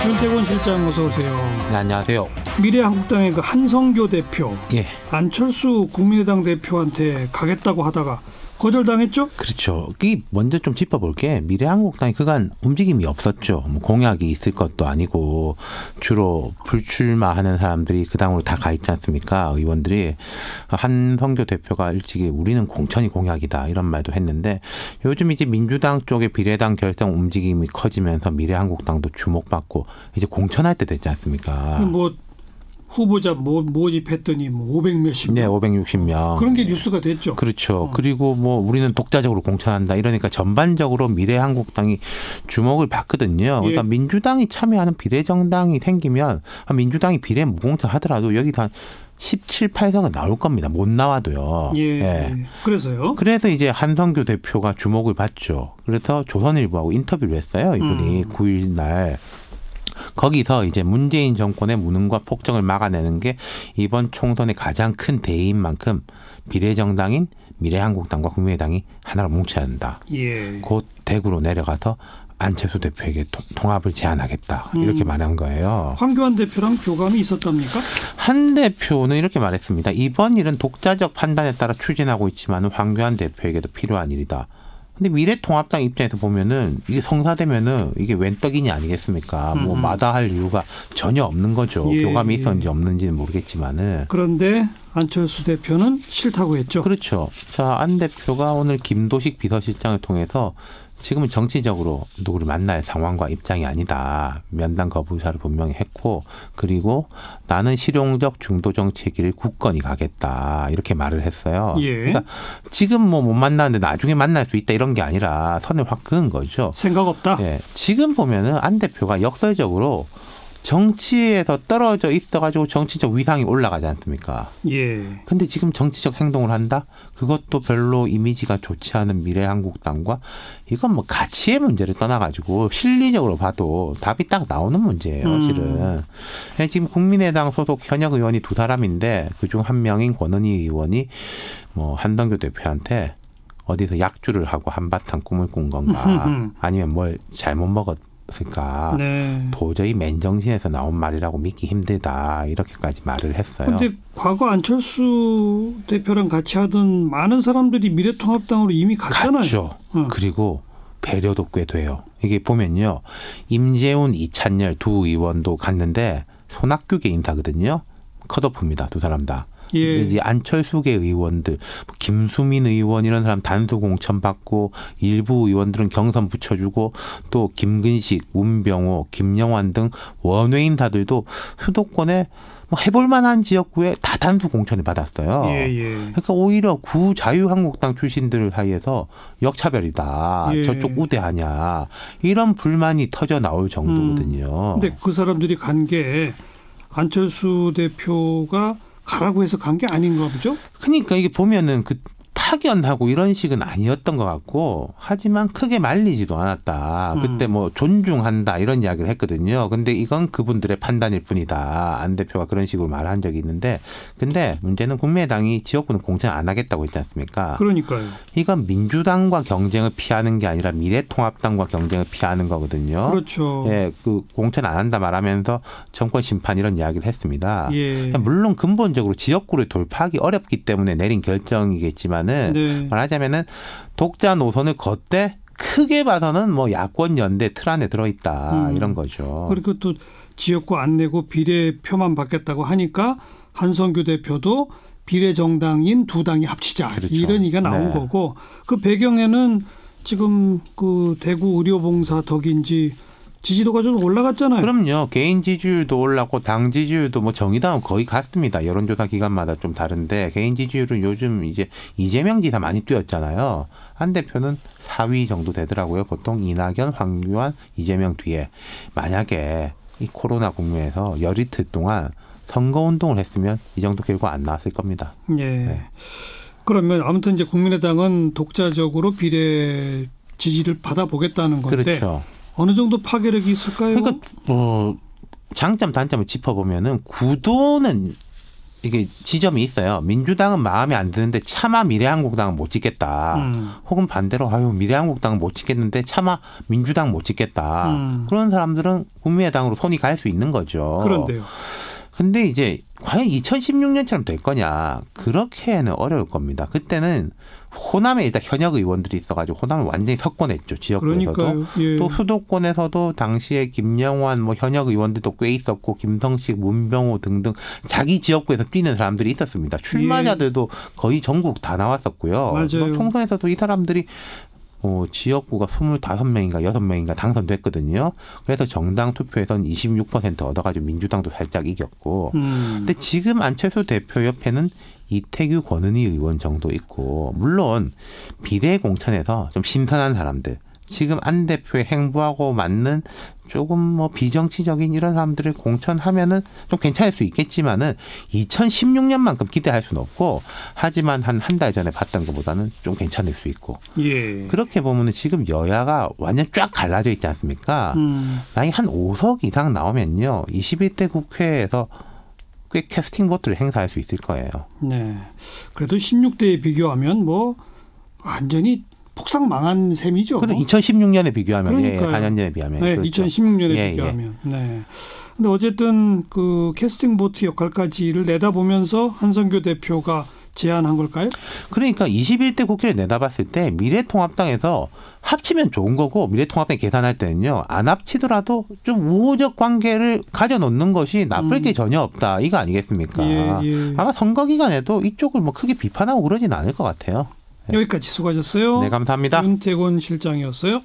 윤태곤 실장 어서 오세요. 네, 안녕하세요. 미래한국당의 그 한성교 대표, 예. 안철수 국민의당 대표한테 가겠다고 하다가 거절당했죠? 그렇죠. 이 먼저 좀 짚어볼게. 미래한국당이 그간 움직임이 없었죠. 뭐 공약이 있을 것도 아니고 주로 불출마하는 사람들이 그 당으로 다 가 있지 않습니까? 의원들이. 한성교 대표가 일찍이 우리는 공천이 공약이다 이런 말도 했는데 요즘 이제 민주당 쪽의 비례당 결성 움직임이 커지면서 미래한국당도 주목받고 이제 공천할 때 됐지 않습니까? 뭐 후보자 모집했더니 뭐 500 몇십 명. 네, 560명. 그런 게 뉴스가 됐죠. 그렇죠. 그리고 뭐 우리는 독자적으로 공천한다 이러니까 전반적으로 미래한국당이 주목을 받거든요. 그러니까 예. 민주당이 참여하는 비례정당이 생기면 민주당이 비례 무공천 하더라도 여기서 한 17, 8석은 나올 겁니다. 못 나와도요. 예. 예. 그래서요? 그래서 이제 한성규 대표가 주목을 받죠. 그래서 조선일보하고 인터뷰를 했어요. 이분이 9일 날. 거기서 이제 문재인 정권의 무능과 폭정을 막아내는 게 이번 총선의 가장 큰 대의인 만큼 비례정당인 미래한국당과 국민의당이 하나로 뭉쳐야 한다. 예. 곧 대구로 내려가서 안철수 대표에게 통합을 제안하겠다. 이렇게 말한 거예요. 황교안 대표랑 교감이 있었답니까? 한 대표는 이렇게 말했습니다. 이번 일은 독자적 판단에 따라 추진하고 있지만 황교안 대표에게도 필요한 일이다. 근데 미래통합당 입장에서 보면은 이게 성사되면은 이게 웬 떡이냐 아니겠습니까? 뭐 마다할 이유가 전혀 없는 거죠. 예. 교감이 있었는지 없는지는 모르겠지만은. 그런데 안철수 대표는 싫다고 했죠. 그렇죠. 자, 안 대표가 오늘 김도식 비서실장을 통해서 지금은 정치적으로 누구를 만날 상황과 입장이 아니다. 면담 거부 의사를 분명히 했고 그리고 나는 실용적 중도 정치의 길을 굳건히 가겠다. 이렇게 말을 했어요. 예. 그러니까 지금 뭐 못 만나는데 나중에 만날 수 있다 이런 게 아니라 선을 확 그은 거죠. 생각 없다. 예. 지금 보면은 안 대표가 역설적으로 정치에서 떨어져 있어가지고 정치적 위상이 올라가지 않습니까? 예. 근데 지금 정치적 행동을 한다? 그것도 별로 이미지가 좋지 않은 미래한국당과 이건 뭐 가치의 문제를 떠나가지고 실리적으로 봐도 답이 딱 나오는 문제예요, 실은. 지금 국민의당 소속 현역 의원이 두 사람인데 그중 한 명인 권은희 의원이 뭐 한동규 대표한테 어디서 약주를 하고 한바탕 꿈을 꾼 건가 아니면 뭘 잘못 먹었을까 네. 도저히 맨정신에서 나온 말이라고 믿기 힘들다 이렇게까지 말을 했어요. 그런데 과거 안철수 대표랑 같이 하던 많은 사람들이 미래통합당으로 이미 갔잖아요. 갔죠. 그리고 배려도 꽤 돼요. 이게 보면요. 임재훈, 이찬열 두 의원도 갔는데 손학규계 인사거든요. 컷오프입니다. 두 사람 다. 예. 이제 안철수계 의원들, 김수민 의원 이런 사람 단수 공천 받고 일부 의원들은 경선 붙여주고 또 김근식, 문병호, 김영환 등 원외 인사들도 수도권에 뭐 해볼 만한 지역구에 다 단수 공천을 받았어요. 예. 그러니까 오히려 구 자유한국당 출신들 사이에서 역차별이다. 예. 저쪽 우대하냐. 이런 불만이 터져 나올 정도거든요. 근데 그 사람들이 간 게 안철수 대표가 가라고 해서 간 게 아닌가 보죠? 그러니까 이게 보면은 그 파견하고 이런 식은 아니었던 것 같고 하지만 크게 말리지도 않았다. 그때 뭐 존중한다 이런 이야기를 했거든요. 근데 이건 그분들의 판단일 뿐이다. 안 대표가 그런 식으로 말한 적이 있는데 근데 문제는 국민의당이 지역구는 공천 안 하겠다고 했지 않습니까? 그러니까요. 이건 민주당과 경쟁을 피하는 게 아니라 미래통합당과 경쟁을 피하는 거거든요. 그렇죠. 예, 그 공천 안 한다 말하면서 정권 심판 이런 이야기를 했습니다. 예. 물론 근본적으로 지역구를 돌파하기 어렵기 때문에 내린 결정이겠지만은 네. 말하자면은 독자 노선을 걷되 크게 봐서는 뭐 야권 연대 틀 안에 들어있다 이런 거죠. 그리고 또 지역구 안 내고 비례표만 받겠다고 하니까 한성규 대표도 비례정당인 두 당이 합치자 그렇죠. 이런 얘기가 나온 네. 거고 그 배경에는 지금 그 대구 의료봉사 덕인지 지지도가 좀 올라갔잖아요. 그럼요. 개인 지지율도 올랐고 당 지지율도 뭐 정의당은 거의 같습니다. 여론조사 기간마다 좀 다른데 개인 지지율은 요즘 이제 이재명 지사 많이 뛰었잖아요. 한 대표는 4위 정도 되더라고요. 보통 이낙연, 황교안, 이재명 뒤에. 만약에 이 코로나 국면에서 열이틀 동안 선거운동을 했으면 이 정도 결과 안 나왔을 겁니다. 예. 네. 그러면 아무튼 이제 국민의당은 독자적으로 비례 지지를 받아보겠다는 건데 그렇죠. 어느 정도 파괴력이 있을까요? 그러니까 장점 단점을 짚어보면은 구도는 이게 지점이 있어요. 민주당은 마음에 안 드는데 차마 미래한국당은 못 찍겠다. 혹은 반대로 아유 미래한국당은 못 찍겠는데 차마 민주당 못 찍겠다. 그런 사람들은 국민의당으로 손이 갈 수 있는 거죠. 그런데요. 근데 이제 과연 2016년처럼 될 거냐? 그렇게는 어려울 겁니다. 그때는 호남에 일단 현역 의원들이 있어가지고 호남을 완전히 석권했죠. 지역구에서도. 예. 또 수도권에서도 당시에 김영환 뭐 현역 의원들도 꽤 있었고 김성식, 문병호 등등 자기 지역구에서 뛰는 사람들이 있었습니다. 출마자들도 거의 전국 다 나왔었고요. 맞아요. 총선에서도 이 사람들이 지역구가 25명인가 6명인가 당선됐거든요. 그래서 정당 투표에서는 26% 얻어가지고 민주당도 살짝 이겼고. 근데 지금 안철수 대표 옆에는 이태규, 권은희 의원 정도 있고 물론 비례 공천에서 좀 신선한 사람들 지금 안 대표의 행보하고 맞는 조금 뭐 비정치적인 이런 사람들을 공천하면은 좀 괜찮을 수 있겠지만은 2016년만큼 기대할 수는 없고 하지만 한 달 전에 봤던 것보다는 좀 괜찮을 수 있고 예. 그렇게 보면은 지금 여야가 완전 쫙 갈라져 있지 않습니까? 만약 한 5석 이상 나오면요 21대 국회에서 꽤 캐스팅 보트를 행사할 수 있을 거예요. 네. 그래도 16대에 비교하면 뭐 완전히 폭삭 망한 셈이죠. 그럼 2016년에 비교하면 그러니까요. 4년 전에 비하면 네, 그렇죠. 2016년에 비교하면. 네. 근데 어쨌든 그 캐스팅 보트 역할까지를 내다보면서 한성교 대표가 제안한 걸까요? 그러니까 21대 국회를 내다봤을 때 미래통합당에서 합치면 좋은 거고 미래통합당이 계산할 때는요. 안 합치더라도 좀 우호적 관계를 가져놓는 것이 나쁠 게 전혀 없다. 이거 아니겠습니까? 예. 아마 선거 기간에도 이쪽을 뭐 크게 비판하고 그러진 않을 것 같아요. 여기까지 수고하셨어요. 네, 감사합니다. 윤태곤 실장이었어요.